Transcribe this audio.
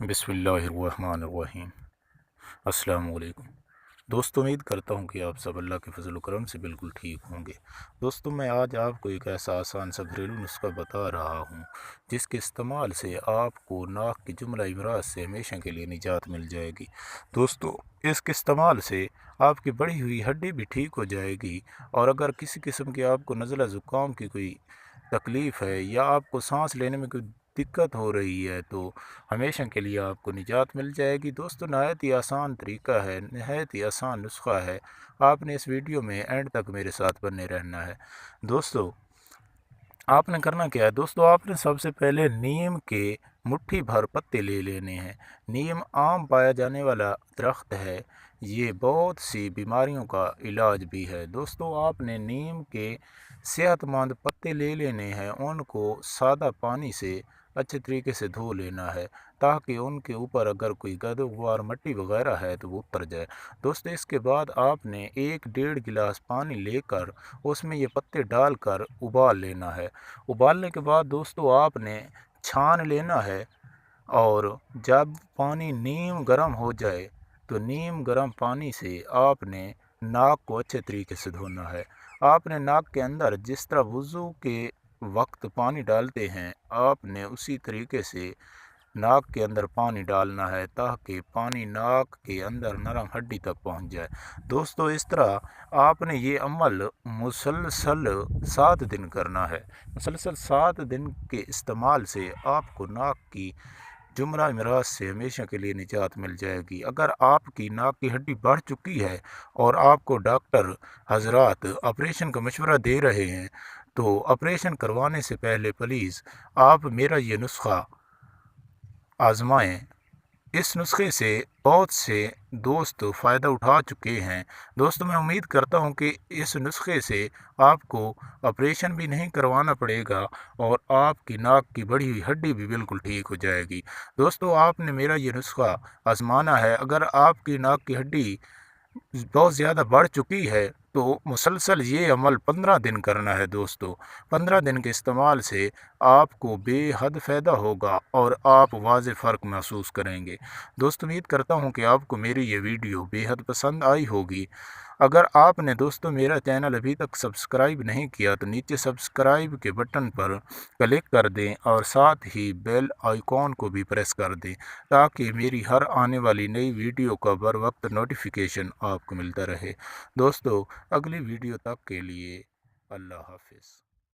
بسم اللہ الرحمن الرحیم۔ السلام علیکم دوستو، امید کرتا ہوں کہ آپ سب اللہ کے فضل و کرم سے بالکل ٹھیک ہوں گے۔ دوستو، میں آج آپ کو ایک ایسا آسان سا گھریلو نسخہ بتا رہا ہوں جس کے استعمال سے آپ کو ناک کی جملہ امراض سے ہمیشہ کے لیے نجات مل جائے گی۔ دوستو، اس کے استعمال سے آپ کی بڑھی ہوئی ہڈی بھی ٹھیک ہو جائے گی، اور اگر کسی قسم کی آپ کو نزلہ زکام کی کوئی تکلیف ہے یا آپ کو سانس لینے میں کوئی دقت ہو رہی ہے تو ہمیشہ کے لیے آپ کو نجات مل جائے گی۔ دوستو، نہایت ہی آسان طریقہ ہے، نہایت ہی آسان نسخہ ہے۔ آپ نے اس ویڈیو میں اینڈ تک میرے ساتھ بنے رہنا ہے۔ دوستو، آپ نے کرنا کیا ہے؟ دوستو، آپ نے سب سے پہلے نیم کے مٹھی بھر پتے لے لینے ہیں۔ نیم عام پایا جانے والا درخت ہے، یہ بہت سی بیماریوں کا علاج بھی ہے۔ دوستو، آپ نے نیم کے صحت مند پتے لے لینے ہیں، ان کو سادہ پانی سے اچھے طریقے سے دھو لینا ہے تاکہ ان کے اوپر اگر کوئی گدوار مٹی وغیرہ ہے تو وہ اتر جائے۔ دوستو، اس کے بعد آپ نے 1-1.5 گلاس پانی لے کر اس میں یہ پتے ڈال کر ابال لینا ہے۔ ابالنے کے بعد دوستو آپ نے چھان لینا ہے، اور جب پانی نیم گرم ہو جائے تو نیم گرم پانی سے آپ نے ناک کو اچھے طریقے سے دھونا ہے۔ آپ نے ناک کے اندر جس طرح وضو کے وقت پانی ڈالتے ہیں، آپ نے اسی طریقے سے ناک کے اندر پانی ڈالنا ہے تاکہ پانی ناک کے اندر نرم ہڈی تک پہنچ جائے۔ دوستو، اس طرح آپ نے یہ عمل مسلسل 7 دن کرنا ہے۔ مسلسل 7 دن کے استعمال سے آپ کو ناک کی جملہ امراض سے ہمیشہ کے لیے نجات مل جائے گی۔ اگر آپ کی ناک کی ہڈی بڑھ چکی ہے اور آپ کو ڈاکٹر حضرات آپریشن کا مشورہ دے رہے ہیں تو آپریشن کروانے سے پہلے پلیز آپ میرا یہ نسخہ آزمائیں۔ اس نسخے سے بہت سے دوست فائدہ اٹھا چکے ہیں۔ دوستو، میں امید کرتا ہوں کہ اس نسخے سے آپ کو آپریشن بھی نہیں کروانا پڑے گا اور آپ کی ناک کی بڑھی ہوئی ہڈی بھی بالکل ٹھیک ہو جائے گی۔ دوستو، آپ نے میرا یہ نسخہ آزمانا ہے۔ اگر آپ کی ناک کی ہڈی بہت زیادہ بڑھ چکی ہے تو مسلسل یہ عمل 15 دن کرنا ہے۔ دوستو، 15 دن کے استعمال سے آپ کو بے حد فائدہ ہوگا اور آپ واضح فرق محسوس کریں گے۔ دوستو، امید کرتا ہوں کہ آپ کو میری یہ ویڈیو بے حد پسند آئی ہوگی۔ اگر آپ نے دوستو میرا چینل ابھی تک سبسکرائب نہیں کیا تو نیچے سبسکرائب کے بٹن پر کلک کر دیں اور ساتھ ہی بیل آئیکن کو بھی پریس کر دیں تاکہ میری ہر آنے والی نئی ویڈیو کا بر وقت نوٹیفیکیشن آپ کو ملتا رہے۔ دوستو، اگلی ویڈیو تک کے لیے اللہ حافظ۔